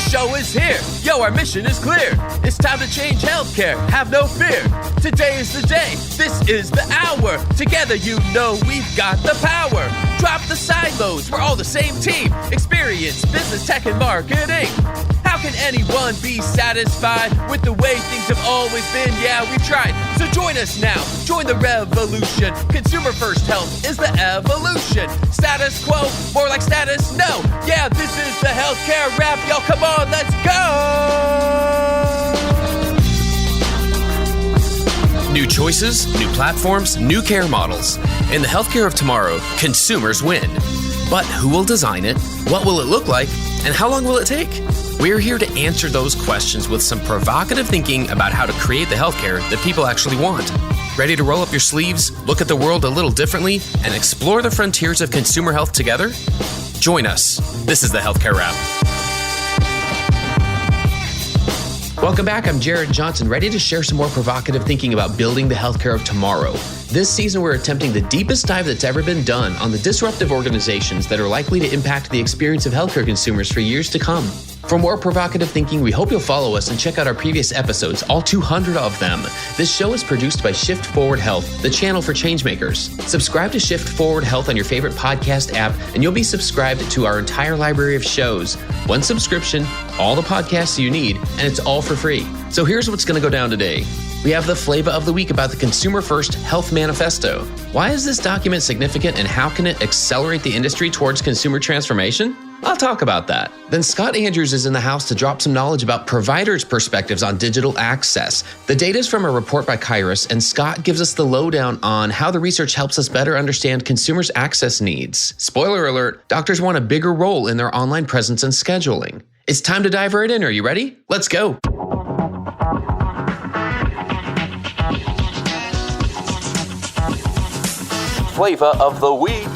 The show is here. Yo, our mission is clear. It's time to change healthcare. Have no fear. Today is the day. This is the hour. Together, you know we've got the power. Drop the silos. We're all the same team. Experience, business, tech, and marketing. How can anyone be satisfied with the way things have always been? Yeah, we've tried. So join us now. Join the revolution. Consumer first health is the evolution. Status quo, more like status no. Yeah, this is the healthcare rap. Y'all, come on, let's go! New choices, new platforms, new care models. In the healthcare of tomorrow, consumers win. But who will design it? What will it look like? And how long will it take? We're here to answer those questions with some provocative thinking about how to create the healthcare that people actually want. Ready to roll up your sleeves, look at the world a little differently, and explore the frontiers of consumer health together? Join us. This is the Healthcare Wrap. Welcome back. I'm Jared Johnson, ready to share some more provocative thinking about building the healthcare of tomorrow. This season, we're attempting the deepest dive that's ever been done on the disruptive organizations that are likely to impact the experience of healthcare consumers for years to come. For more provocative thinking, we hope you'll follow us and check out our previous episodes, all 200 of them. This show is produced by Shift Forward Health, the channel for changemakers. Subscribe to Shift Forward Health on your favorite podcast app, and you'll be subscribed to our entire library of shows. One subscription, all the podcasts you need, and it's all for free. So here's what's going to go down today. We have the flavor of the week about the Consumer First Health Manifesto. Why is this document significant, and how can it accelerate the industry towards consumer transformation? I'll talk about that. Then Scott Andrews is in the house to drop some knowledge about providers' perspectives on digital access. The data is from a report by Kyruus, and Scott gives us the lowdown on how the research helps us better understand consumers' access needs. Spoiler alert, doctors want a bigger role in their online presence and scheduling. It's time to dive right in. Are you ready? Let's go. Flavor of the week.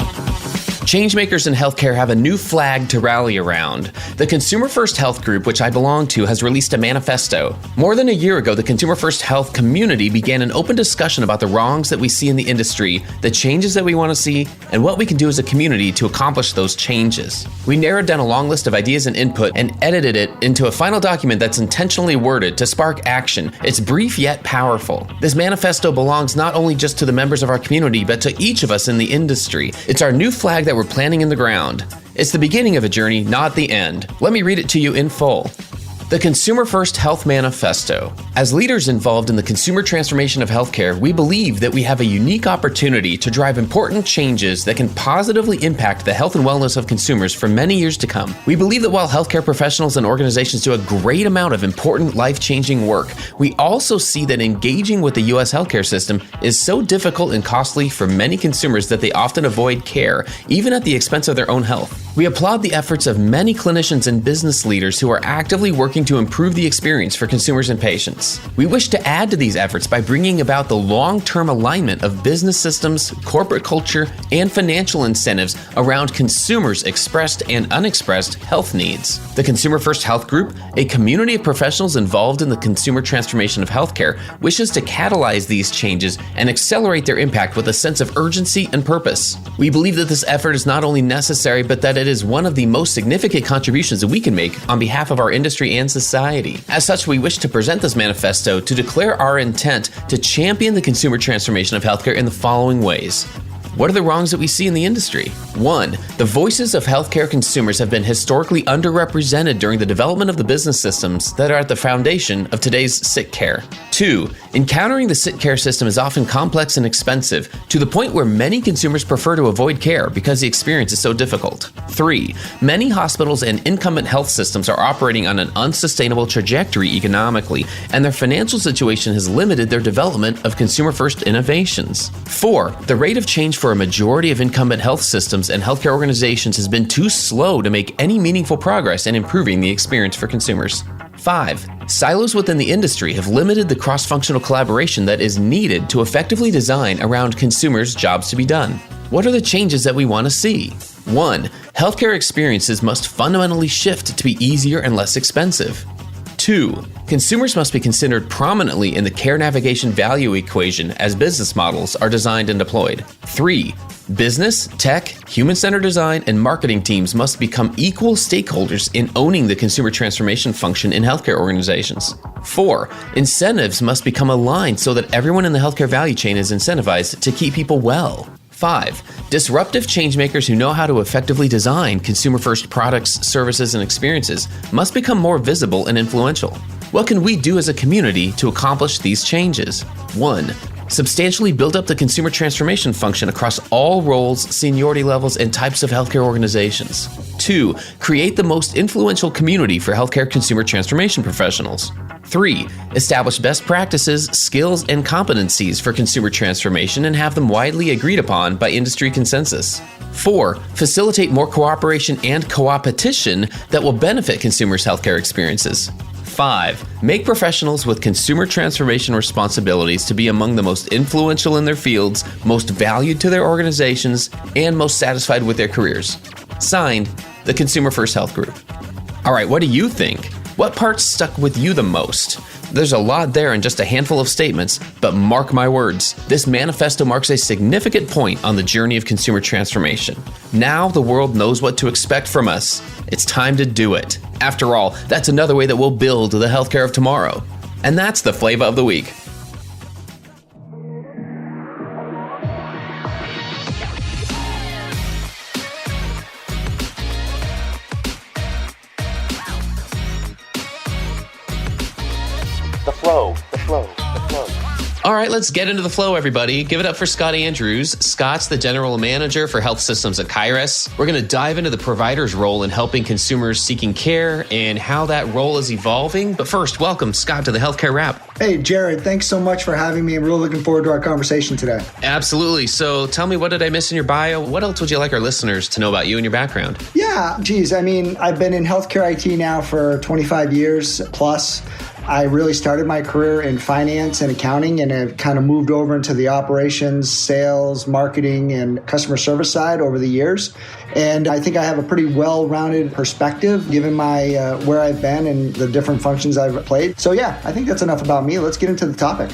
Changemakers in healthcare have a new flag to rally around. The Consumer First Health Group, which I belong to, has released a manifesto. More than a year ago, the Consumer First Health community began an open discussion about the wrongs that we see in the industry, the changes that we want to see, and what we can do as a community to accomplish those changes. We narrowed down a long list of ideas and input and edited it into a final document that's intentionally worded to spark action. It's brief yet powerful. This manifesto belongs not only just to the members of our community, but to each of us in the industry. It's our new flag that we're planting in the ground. It's the beginning of a journey, not the end. Let me read it to you in full. The Consumer First Health Manifesto. As leaders involved in the consumer transformation of healthcare, we believe that we have a unique opportunity to drive important changes that can positively impact the health and wellness of consumers for many years to come. We believe that while healthcare professionals and organizations do a great amount of important life-changing work, we also see that engaging with the U.S. healthcare system is so difficult and costly for many consumers that they often avoid care, even at the expense of their own health. We applaud the efforts of many clinicians and business leaders who are actively working to improve the experience for consumers and patients. We wish to add to these efforts by bringing about the long-term alignment of business systems, corporate culture, and financial incentives around consumers' expressed and unexpressed health needs. The Consumer First Health Group, a community of professionals involved in the consumer transformation of healthcare, wishes to catalyze these changes and accelerate their impact with a sense of urgency and purpose. We believe that this effort is not only necessary, but that it is one of the most significant contributions that we can make on behalf of our industry and society. As such, we wish to present this manifesto to declare our intent to champion the consumer transformation of healthcare in the following ways. What are the wrongs that we see in the industry? 1. The voices of healthcare consumers have been historically underrepresented during the development of the business systems that are at the foundation of today's sick care. 2. Encountering the sick care system is often complex and expensive, to the point where many consumers prefer to avoid care because the experience is so difficult. 3. Many hospitals and incumbent health systems are operating on an unsustainable trajectory economically, and their financial situation has limited their development of consumer-first innovations. 4. The rate of change for a majority of incumbent health systems and healthcare organizations has been too slow to make any meaningful progress in improving the experience for consumers. 5. Silos within the industry have limited the cross-functional collaboration that is needed to effectively design around consumers' jobs to be done. What are the changes that we want to see? 1. Healthcare experiences must fundamentally shift to be easier and less expensive. 2, consumers must be considered prominently in the care navigation value equation as business models are designed and deployed. 3, business, tech, human-centered design, and marketing teams must become equal stakeholders in owning the consumer transformation function in healthcare organizations. 4, incentives must become aligned so that everyone in the healthcare value chain is incentivized to keep people well. 5, disruptive changemakers who know how to effectively design consumer-first products, services, and experiences must become more visible and influential. What can we do as a community to accomplish these changes? 1, substantially build up the consumer transformation function across all roles, seniority levels, and types of healthcare organizations. 2, create the most influential community for healthcare consumer transformation professionals. 3, establish best practices, skills, and competencies for consumer transformation and have them widely agreed upon by industry consensus. 4, facilitate more cooperation and co-opetition that will benefit consumers' healthcare experiences. 5, make professionals with consumer transformation responsibilities to be among the most influential in their fields, most valued to their organizations, and most satisfied with their careers. Signed, the Consumer First Health Group. All right, what do you think? What parts stuck with you the most? There's a lot there in just a handful of statements, but mark my words, this manifesto marks a significant point on the journey of consumer transformation. Now the world knows what to expect from us. It's time to do it. After all, that's another way that we'll build the healthcare of tomorrow. And that's the flavor of the week. All right, let's get into the flow, everybody. Give it up for Scott Andrews. Scott's the General Manager for Health Systems at Kyruus. We're going to dive into the provider's role in helping consumers seeking care and how that role is evolving. But first, welcome, Scott, to the Healthcare Wrap. Hey, Jared, thanks so much for having me. I'm really looking forward to our conversation today. Absolutely. So tell me, what did I miss in your bio? What else would you like our listeners to know about you and your background? Yeah, geez. I mean, I've been in healthcare IT now for 25 years plus. I really started my career in finance and accounting, and have kind of moved over into the operations, sales, marketing, and customer service side over the years. And I think I have a pretty well-rounded perspective given my where I've been and the different functions I've played. So yeah, I think that's enough about me. Let's get into the topic.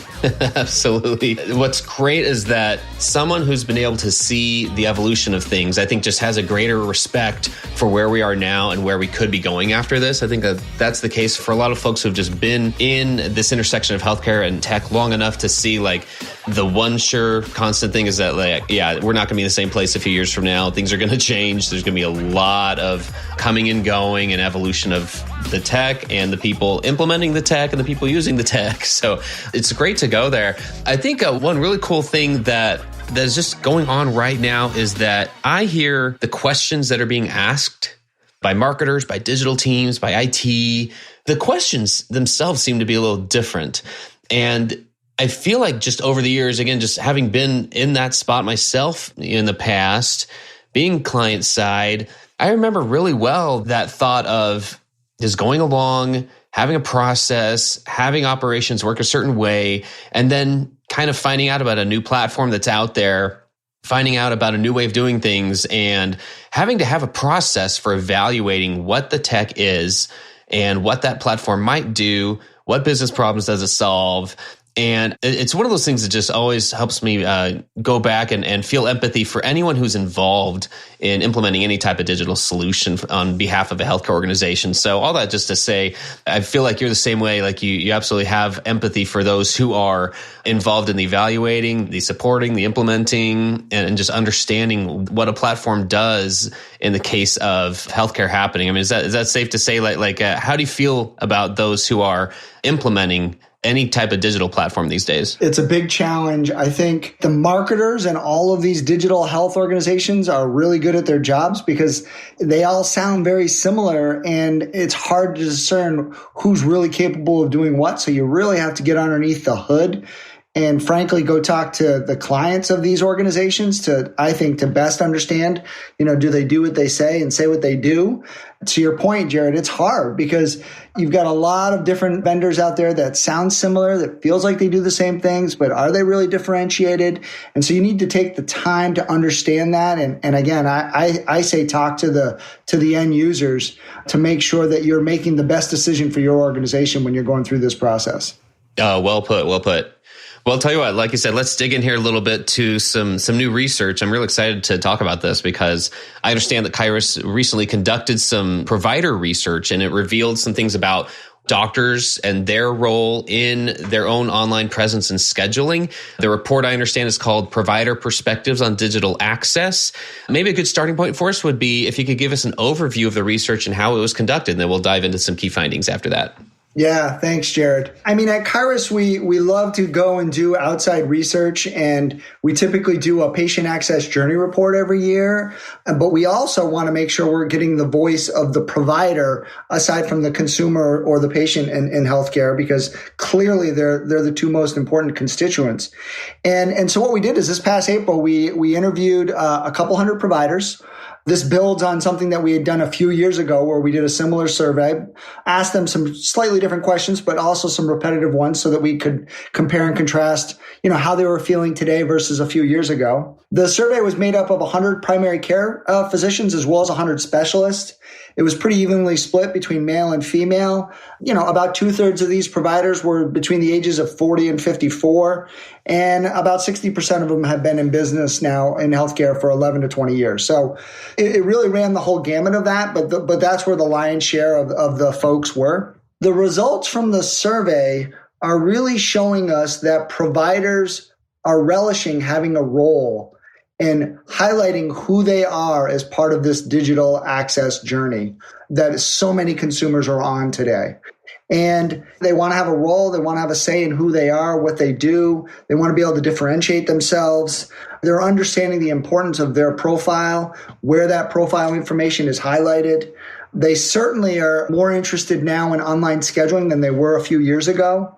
Absolutely. What's great is that someone who's been able to see the evolution of things, I think, just has a greater respect for where we are now and where we could be going after this. I think that that's the case for a lot of folks who've just been in this intersection of healthcare and tech long enough to see, like, the one sure constant thing is that, like, yeah, we're not going to be in the same place a few years from now. Things are going to change. There's going to be a lot of coming and going and evolution of the tech and the people implementing the tech and the people using the tech. So it's great to go there. I think one really cool thing that is just going on right now is that I hear the questions that are being asked by marketers, by digital teams, by IT. The questions themselves seem to be a little different. And I feel like just over the years, again, just having been in that spot myself in the past, being client side, I remember really well that thought of just going along, having a process, having operations work a certain way, and then kind of finding out about a new platform that's out there, finding out about a new way of doing things, and having to have a process for evaluating what the tech is and what that platform might do, what business problems does it solve. And it's one of those things that just always helps me go back and feel empathy for anyone who's involved in implementing any type of digital solution on behalf of a healthcare organization. So all that just to say, I feel like you're the same way. Like you absolutely have empathy for those who are involved in the evaluating, the supporting, the implementing, and just understanding what a platform does in the case of healthcare happening. I mean, is that safe to say? How do you feel about those who are implementing any type of digital platform these days? It's a big challenge. I think the marketers and all of these digital health organizations are really good at their jobs because they all sound very similar, and it's hard to discern who's really capable of doing what. So you really have to get underneath the hood and frankly, go talk to the clients of these organizations I think, to best understand, do they do what they say and say what they do? To your point, Jared, it's hard because you've got a lot of different vendors out there that sound similar, that feels like they do the same things, but are they really differentiated? And so you need to take the time to understand that. And again, I say talk to the end users to make sure that you're making the best decision for your organization when you're going through this process. Well put. Well, I'll tell you what, like you said, let's dig in here a little bit to some new research. I'm real excited to talk about this because I understand that Kyruus recently conducted some provider research, and it revealed some things about doctors and their role in their own online presence and scheduling. The report, I understand, is called Provider Perspectives on Digital Access. Maybe a good starting point for us would be if you could give us an overview of the research and how it was conducted, and then we'll dive into some key findings after that. Yeah, thanks, Jared. I mean, at Kyruus, we love to go and do outside research, and we typically do a patient access journey report every year. But we also want to make sure we're getting the voice of the provider aside from the consumer or the patient in healthcare, because clearly they're the two most important constituents. And so what we did is this past April, we interviewed a couple hundred providers. This builds on something that we had done a few years ago where we did a similar survey, asked them some slightly different questions, but also some repetitive ones so that we could compare and contrast, how they were feeling today versus a few years ago. The survey was made up of 100 primary care physicians as well as 100 specialists. It was pretty evenly split between male and female. About 2/3 of these providers were between the ages of 40 and 54, and about 60% of them have been in business now in healthcare for 11 to 20 years. So it really ran the whole gamut of that, but that's where the lion's share of the folks were. The results from the survey are really showing us that providers are relishing having a role and highlighting who they are as part of this digital access journey that so many consumers are on today. And they want to have a role. They want to have a say in who they are, what they do. They want to be able to differentiate themselves. They're understanding the importance of their profile, where that profile information is highlighted. They certainly are more interested now in online scheduling than they were a few years ago.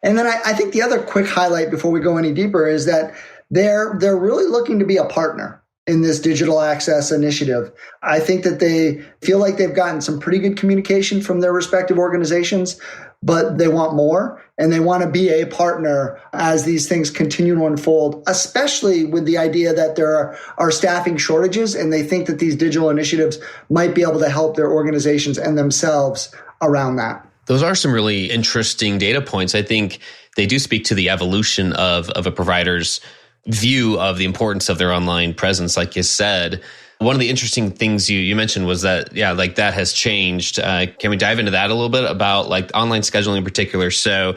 And then I think the other quick highlight before we go any deeper is that they're really looking to be a partner in this digital access initiative. I think that they feel like they've gotten some pretty good communication from their respective organizations, but they want more, and they want to be a partner as these things continue to unfold, especially with the idea that there are staffing shortages, and they think that these digital initiatives might be able to help their organizations and themselves around that. Those are some really interesting data points. I think they do speak to the evolution of a provider's view of the importance of their online presence, like you said. One of the interesting things you mentioned was that, that has changed. Can we dive into that a little bit about online scheduling in particular? So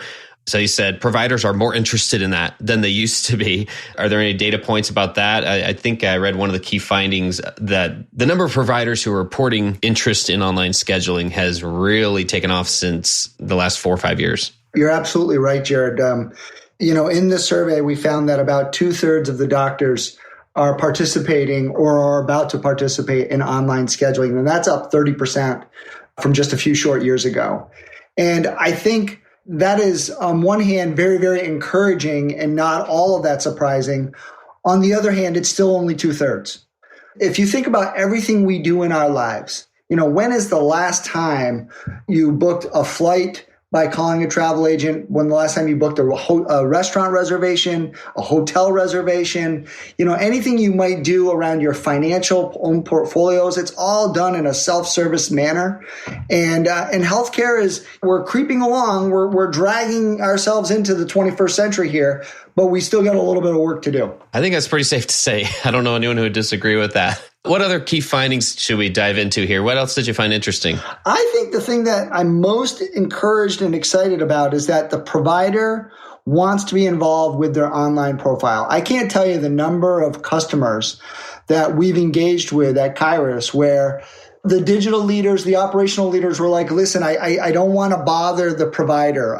you said providers are more interested in that than they used to be. Are there any data points about that? I think I read one of the key findings that the number of providers who are reporting interest in online scheduling has really taken off since the last 4 or 5 years. You're absolutely right, Jared. In this survey, we found that about 2/3 of the doctors are participating or are about to participate in online scheduling. And that's up 30% from just a few short years ago. And I think that is, on one hand, very, very encouraging and not all of that surprising. On the other hand, it's still only 2/3. If you think about everything we do in our lives, when is the last time you booked a flight by calling a travel agent? When the last time you booked a restaurant reservation, a hotel reservation, anything you might do around your financial own portfolios, it's all done in a self-service manner. And in healthcare we're creeping along, we're dragging ourselves into the 21st century here, but we still got a little bit of work to do. I think that's pretty safe to say. I don't know anyone who would disagree with that. What other key findings should we dive into here? What else did you find interesting? I think the thing that I'm most encouraged and excited about is that the provider wants to be involved with their online profile. I can't tell you the number of customers that we've engaged with at Kyruus where the digital leaders, the operational leaders were like, listen, I don't want to bother the provider.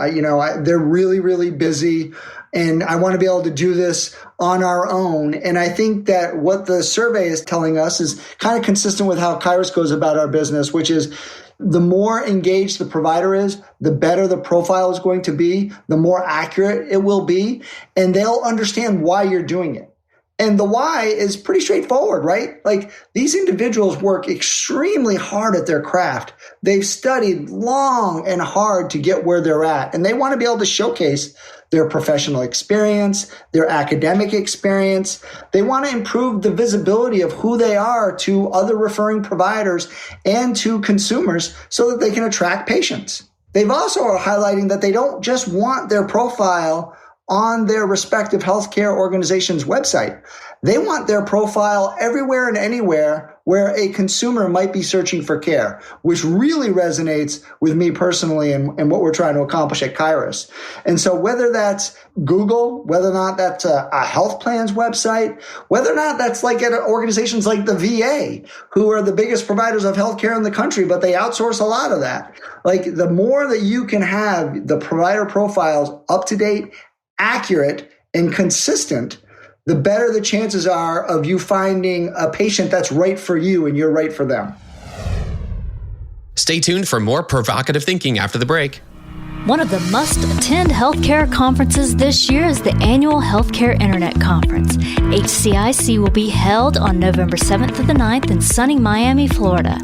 They're really, really busy. And I want to be able to do this on our own. And I think that what the survey is telling us is kind of consistent with how Kyruus goes about our business, which is the more engaged the provider is, the better the profile is going to be, the more accurate it will be, and they'll understand why you're doing it. And the why is pretty straightforward, right? Like, these individuals work extremely hard at their craft. They've studied long and hard to get where they're at, and they want to be able to showcase their professional experience, their academic experience. They want to improve the visibility of who they are to other referring providers and to consumers so that they can attract patients. They've also are highlighting that they don't just want their profile on their respective healthcare organization's website. They want their profile everywhere and anywhere where a consumer might be searching for care, which really resonates with me personally and what we're trying to accomplish at Kyruus. And so whether that's Google, whether or not that's a health plan's website, whether or not that's like at organizations like the VA, who are the biggest providers of healthcare in the country, but they outsource a lot of that. Like, the more that you can have the provider profiles up to date, accurate, and consistent, the better the chances are of you finding a patient that's right for you and you're right for them. Stay tuned for more provocative thinking after the break. One of the must-attend healthcare conferences this year is the annual Healthcare Internet Conference. HCIC will be held on November 7th to the 9th in sunny Miami, Florida.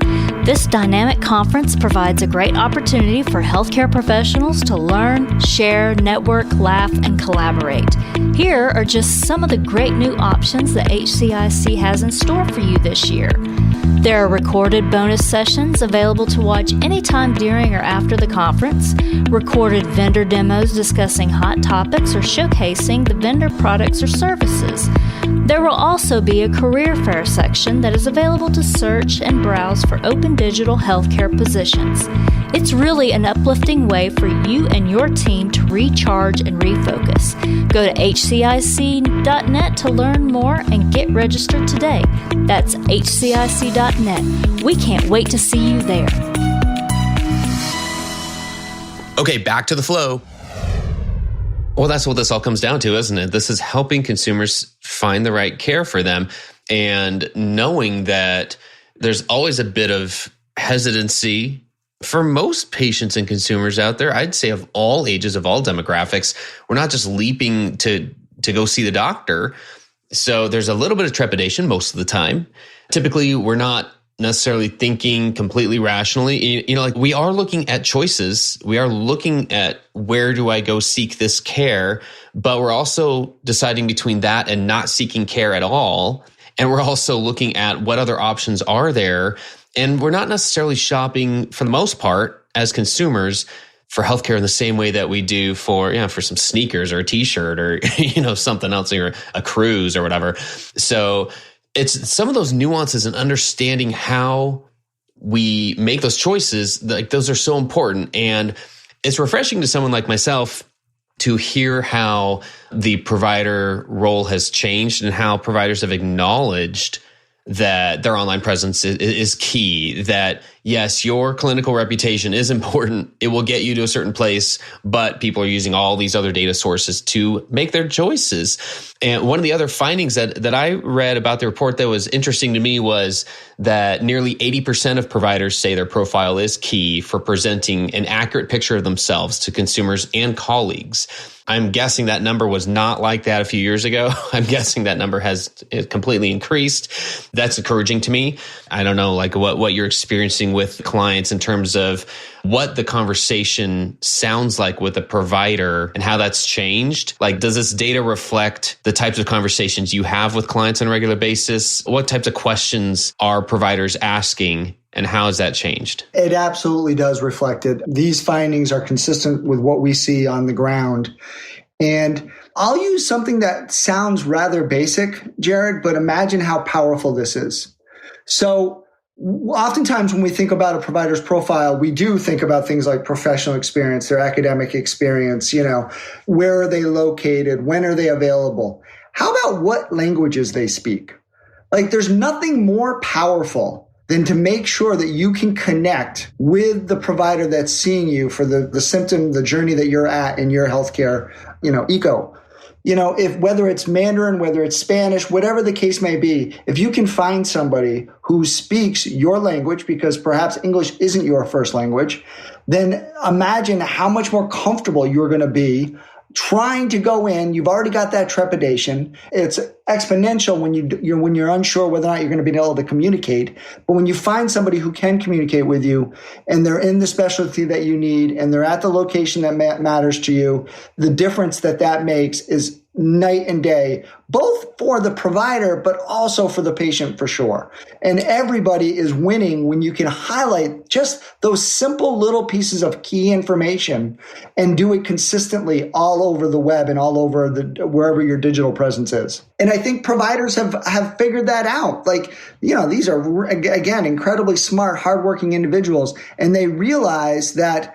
This dynamic conference provides a great opportunity for healthcare professionals to learn, share, network, laugh, and collaborate. Here are just some of the great new options that HCIC has in store for you this year. There are recorded bonus sessions available to watch anytime during or after the conference, recorded vendor demos discussing hot topics or showcasing the vendor products or services. There will also be a career fair section that is available to search and browse for open digital healthcare positions. It's really an uplifting way for you and your team to recharge and refocus. Go to hcic.net to learn more and get registered today. That's hcic.net. We can't wait to see you there. Okay, back to the flow. Well, that's what this all comes down to, isn't it? This is helping consumers find the right care for them, and knowing that there's always a bit of hesitancy for most patients and consumers out there. I'd say of all ages, of all demographics, we're not just leaping to go see the doctor. So there's a little bit of trepidation most of the time. Typically, we're not necessarily thinking completely rationally. You know, like, we are looking at choices. We are looking at, where do I go seek this care? But we're also deciding between that and not seeking care at all. And we're also looking at what other options are there. And we're not necessarily shopping, for the most part, as consumers, for healthcare in the same way that we do for some sneakers or a t-shirt or, something else, or a cruise or whatever. So it's some of those nuances and understanding how we make those choices, like, those are so important. And it's refreshing to someone like myself to hear how the provider role has changed and how providers have acknowledged that their online presence is key, that yes, your clinical reputation is important. It will get you to a certain place, but people are using all these other data sources to make their choices. And one of the other findings that I read about the report that was interesting to me was that nearly 80% of providers say their profile is key for presenting an accurate picture of themselves to consumers and colleagues. I'm guessing that number was not like that a few years ago. I'm guessing that number has completely increased. That's encouraging to me. I don't know, like, what you're experiencing with clients in terms of what the conversation sounds like with a provider and how that's changed. Like, does this data reflect the types of conversations you have with clients on a regular basis? What types of questions are providers asking, and how has that changed? It absolutely does reflect it. These findings are consistent with what we see on the ground. And I'll use something that sounds rather basic, Jared, but imagine how powerful this is. So oftentimes when we think about a provider's profile, we do think about things like professional experience, their academic experience, where are they located? When are they available? How about what languages they speak? Like, there's nothing more powerful than to make sure that you can connect with the provider that's seeing you for the symptom, the journey that you're at in your healthcare, eco. if whether it's Mandarin, whether it's Spanish, whatever the case may be, if you can find somebody who speaks your language, because perhaps English isn't your first language, then imagine how much more comfortable you're going to be trying to go in. You've already got that trepidation. It's exponential when you're unsure whether or not you're going to be able to communicate. But when you find somebody who can communicate with you, and they're in the specialty that you need, and they're at the location that matters to you, the difference that makes is night and day, both for the provider, but also for the patient for sure. And everybody is winning when you can highlight just those simple little pieces of key information and do it consistently all over the web and all over wherever your digital presence is. And I think providers have figured that out. These are, again, incredibly smart, hardworking individuals, and they realize that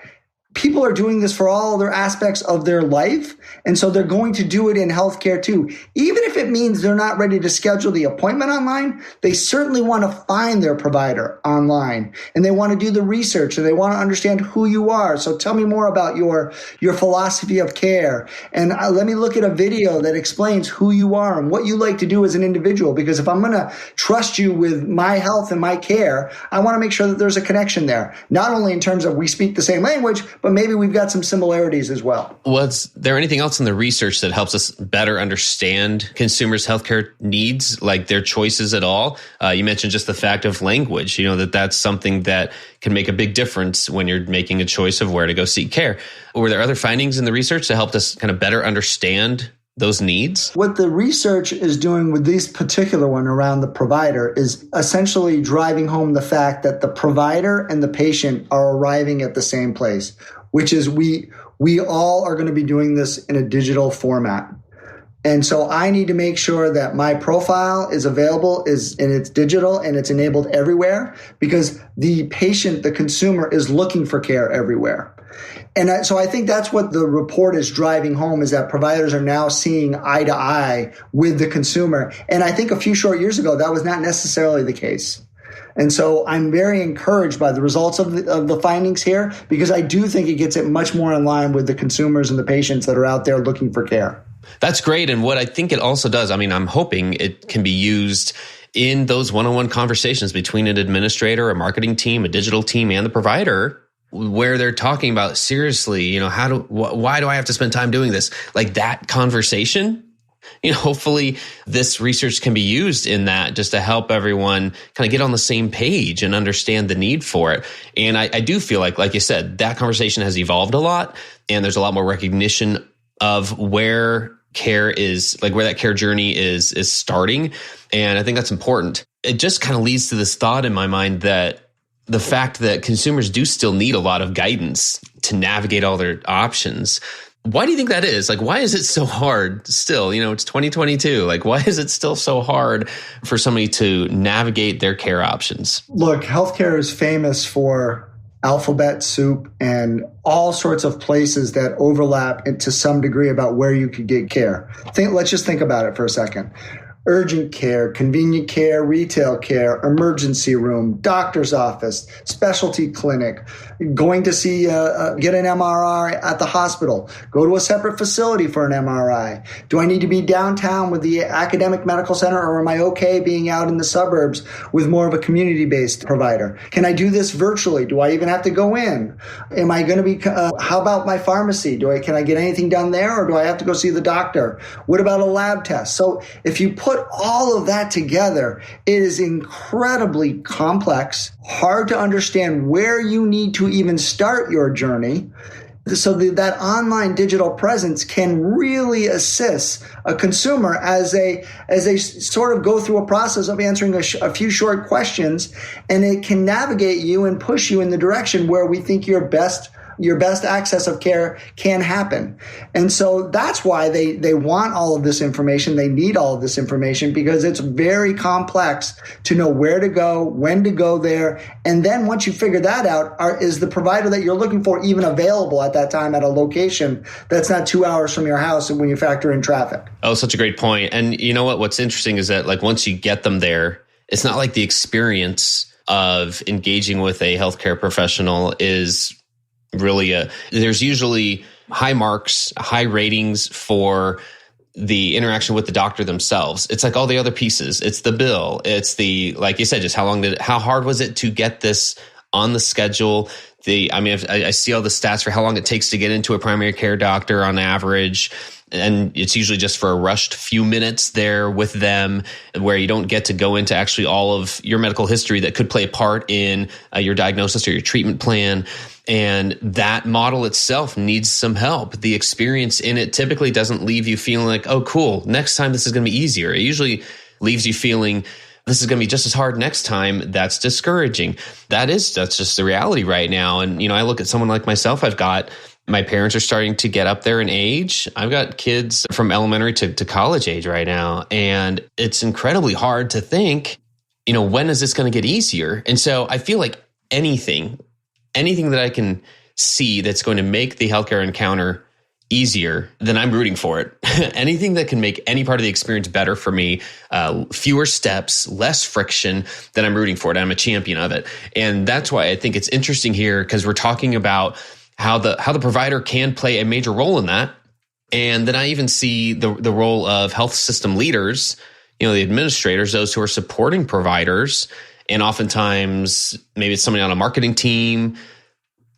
people are doing this for all other aspects of their life. And so they're going to do it in healthcare too. Even if it means they're not ready to schedule the appointment online, they certainly want to find their provider online, and they want to do the research, and they want to understand who you are. So tell me more about your philosophy of care. And let me look at a video that explains who you are and what you like to do as an individual. Because if I'm going to trust you with my health and my care, I want to make sure that there's a connection there. Not only in terms of we speak the same language, but maybe we've got some similarities as well. Was there anything else in the research that helps us better understand consumers' healthcare needs, like their choices at all? You mentioned just the fact of language, that's something that can make a big difference when you're making a choice of where to go seek care. Were there other findings in the research that helped us kind of better understand those needs? What the research is doing with this particular one around the provider is essentially driving home the fact that the provider and the patient are arriving at the same place, which is we all are going to be doing this in a digital format. And so I need to make sure that my profile is available, and it's digital, and it's enabled everywhere, because the patient, the consumer, is looking for care everywhere. And so I think that's what the report is driving home, is that providers are now seeing eye to eye with the consumer. And I think a few short years ago, that was not necessarily the case. And so I'm very encouraged by the results of the findings here, because I do think it gets it much more in line with the consumers and the patients that are out there looking for care. That's great. And what I think it also does, I'm hoping it can be used in those one-on-one conversations between an administrator, a marketing team, a digital team, and the provider, where they're talking about, seriously, why do I have to spend time doing this? Like that conversation. Hopefully this research can be used in that, just to help everyone kind of get on the same page and understand the need for it. And I do feel like you said, that conversation has evolved a lot, and there's a lot more recognition of where care is, like where that care journey is starting. And I think that's important. It just kind of leads to this thought in my mind that the fact that consumers do still need a lot of guidance to navigate all their options. Why do you think that is? Like, why is it so hard still? It's 2022. Like, why is it still so hard for somebody to navigate their care options? Look, healthcare is famous for alphabet soup and all sorts of places that overlap to some degree about where you could get care. Let's just think about it for a second. Urgent care, convenient care, retail care, emergency room, doctor's office, specialty clinic, going to see, get an MRI at the hospital, go to a separate facility for an MRI. Do I need to be downtown with the academic medical center, or am I okay being out in the suburbs with more of a community-based provider? Can I do this virtually? Do I even have to go in? Am I going to be, how about my pharmacy? Can I get anything done there, or do I have to go see the doctor? What about a lab test? So if you put all of that together, it is incredibly complex, hard to understand where you need to even start your journey. So that online digital presence can really assist a consumer as they sort of go through a process of answering a few short questions, and it can navigate you and push you in the direction where we think your best access of care can happen. And so that's why they want all of this information. They need all of this information, because it's very complex to know where to go, when to go there. And then once you figure that out, is the provider that you're looking for even available at that time at a location that's not 2 hours from your house when you factor in traffic? Oh, such a great point. And you know what? What's interesting is that, like, once you get them there, it's not like the experience of engaging with a healthcare professional is really there's usually high marks, high ratings for the interaction with the doctor themselves. It's like all the other pieces. It's the bill. It's the, like you said, just how hard was it to get this on the schedule? I see all the stats for how long it takes to get into a primary care doctor on average. And it's usually just for a rushed few minutes there with them, where you don't get to go into actually all of your medical history that could play a part in your diagnosis or your treatment plan. And that model itself needs some help. The experience in it typically doesn't leave you feeling like, oh, cool, next time this is going to be easier. It usually leaves you feeling this is going to be just as hard next time. That's discouraging. That's just the reality right now. And, I look at someone like myself. My parents are starting to get up there in age. I've got kids from elementary to college age right now. And it's incredibly hard to think, when is this going to get easier? And so I feel like anything that I can see that's going to make the healthcare encounter easier, then I'm rooting for it. Anything that can make any part of the experience better for me, fewer steps, less friction, then I'm rooting for it. I'm a champion of it. And that's why I think it's interesting here, because we're talking about how the provider can play a major role in that. And then I even see the role of health system leaders, the administrators, those who are supporting providers. And oftentimes maybe it's somebody on a marketing team,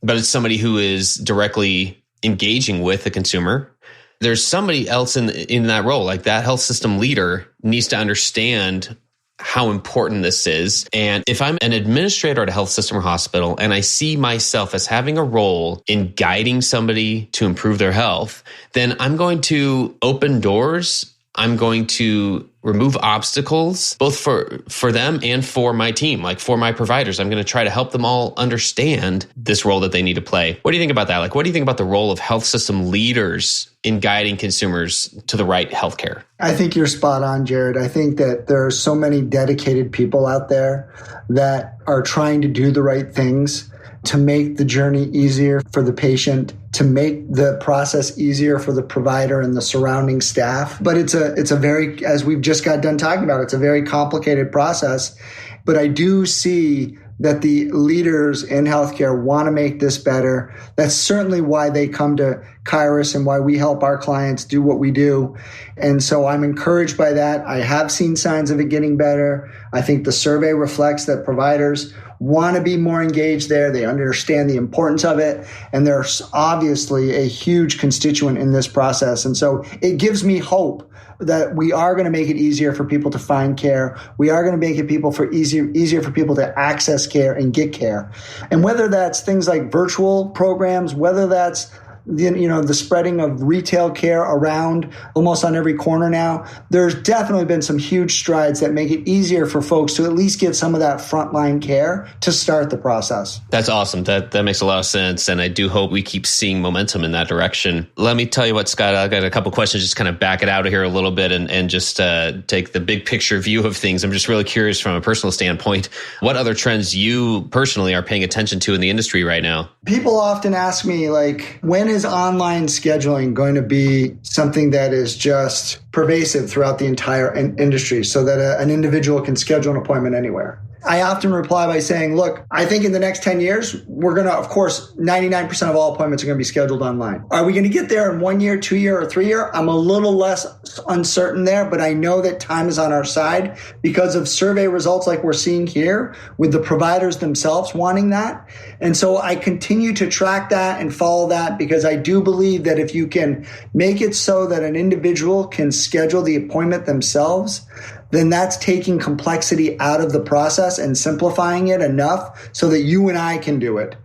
but it's somebody who is directly engaging with the consumer. There's somebody else in that role. Like that health system leader needs to understand how important this is. And if I'm an administrator at a health system or hospital, and I see myself as having a role in guiding somebody to improve their health, then I'm going to open doors. I'm going to remove obstacles, both for them and for my team, like for my providers. I'm going to try to help them all understand this role that they need to play. What do you think about that? Like, what do you think about the role of health system leaders in guiding consumers to the right healthcare? I think you're spot on, Jared. I think that there are so many dedicated people out there that are trying to do the right things to make the journey easier for the patient, to make the process easier for the provider and the surrounding staff. But it's a very, as we've just got done talking about, it's a very complicated process. But I do see that the leaders in healthcare want to make this better. That's certainly why they come to Kyruus and why we help our clients do what we do. And so I'm encouraged by that. I have seen signs of it getting better. I think the survey reflects that providers want to be more engaged there. They understand the importance of it. And there's obviously a huge constituent in this process. And so it gives me hope that we are going to make it easier for people to find care. We are going to make it easier for people to access care and get care. And whether that's things like virtual programs, whether that's the spreading of retail care around almost on every corner now, there's definitely been some huge strides that make it easier for folks to at least get some of that frontline care to start the process. That's awesome. That makes a lot of sense. And I do hope we keep seeing momentum in that direction. Let me tell you what, Scott, I got a couple questions, just kind of back it out of here a little bit and just take the big picture view of things. I'm just really curious from a personal standpoint, what other trends you personally are paying attention to in the industry right now? People often ask me, like, when is online scheduling going to be something that is just pervasive throughout the entire industry so that an individual can schedule an appointment anywhere? I often reply by saying, look, I think in the next 10 years, we're going to, of course, 99% of all appointments are going to be scheduled online. Are we going to get there in 1 year, 2 year, or 3 year? I'm a little less uncertain there, but I know that time is on our side because of survey results like we're seeing here with the providers themselves wanting that. And so I continue to track that and follow that because I do believe that if you can make it so that an individual can schedule the appointment themselves, then that's taking complexity out of the process and simplifying it enough so that you and I can do it.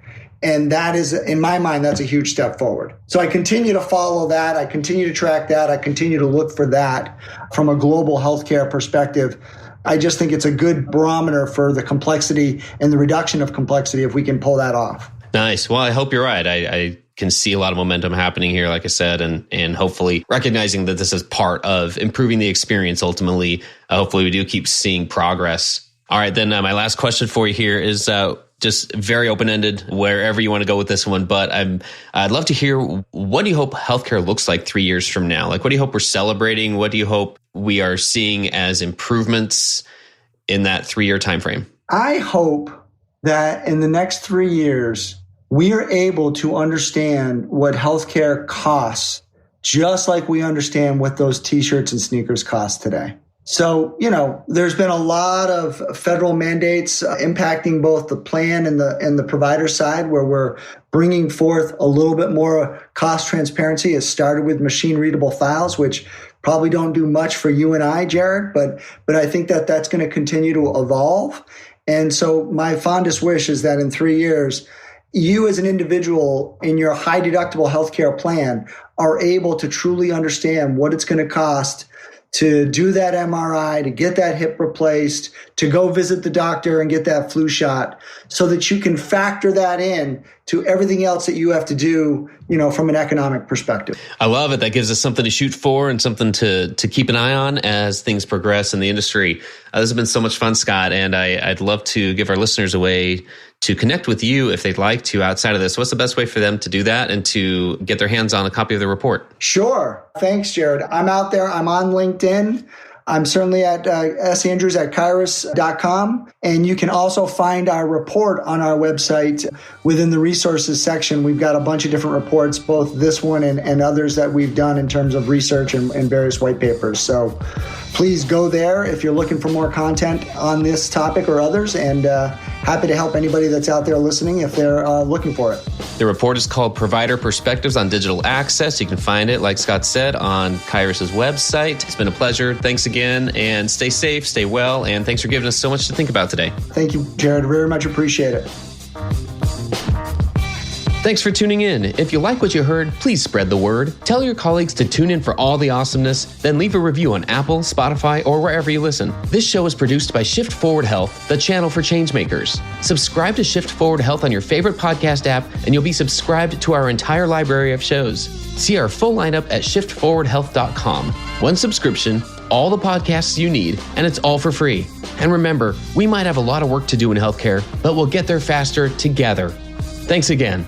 And that is, in my mind, that's a huge step forward. So I continue to follow that. I continue to track that. I continue to look for that from a global healthcare perspective. I just think it's a good barometer for the complexity and the reduction of complexity if we can pull that off. Nice. Well, I hope you're right. I can see a lot of momentum happening here, like I said, and hopefully recognizing that this is part of improving the experience ultimately. Hopefully we do keep seeing progress. All right, then my last question for you here is just very open-ended, wherever you want to go with this one. But I'd love to hear, what do you hope healthcare looks like 3 years from now? Like, what do you hope we're celebrating? What do you hope we are seeing as improvements in that 3-year time frame? I hope that in the next 3 years, we are able to understand what healthcare costs just like we understand what those t-shirts and sneakers cost today. So, there's been a lot of federal mandates impacting both the plan and the provider side, where we're bringing forth a little bit more cost transparency. It started with machine readable files, which probably don't do much for you and I, Jared, but I think that that's going to continue to evolve. And so my fondest wish is that in 3 years, you as an individual in your high deductible healthcare plan are able to truly understand what it's going to cost to do that MRI, to get that hip replaced, to go visit the doctor and get that flu shot, so that you can factor that in to everything else that you have to do, from an economic perspective. I love it. That gives us something to shoot for and something to keep an eye on as things progress in the industry. This has been so much fun, Scott, and I'd love to give our listeners a way to connect with you if they'd like to outside of this. What's the best way for them to do that and to get their hands on a copy of the report? Sure. Thanks, Jared. I'm out there. I'm on LinkedIn. I'm certainly at Andrews at Kyruus.com. And you can also find our report on our website within the resources section. We've got a bunch of different reports, both this one and others that we've done in terms of research and various white papers. So please go there if you're looking for more content on this topic or others, and happy to help anybody that's out there listening if they're looking for it. The report is called Provider Perspectives on Digital Access. You can find it, like Scott said, on Kyruus' website. It's been a pleasure. Thanks again, and stay safe, stay well, and thanks for giving us so much to think about today. Thank you, Jared. Very much appreciate it. Thanks for tuning in. If you like what you heard, please spread the word. Tell your colleagues to tune in for all the awesomeness, then leave a review on Apple, Spotify, or wherever you listen. This show is produced by Shift Forward Health, the channel for changemakers. Subscribe to Shift Forward Health on your favorite podcast app, and you'll be subscribed to our entire library of shows. See our full lineup at shiftforwardhealth.com. One subscription, all the podcasts you need, and it's all for free. And remember, we might have a lot of work to do in healthcare, but we'll get there faster together. Thanks again.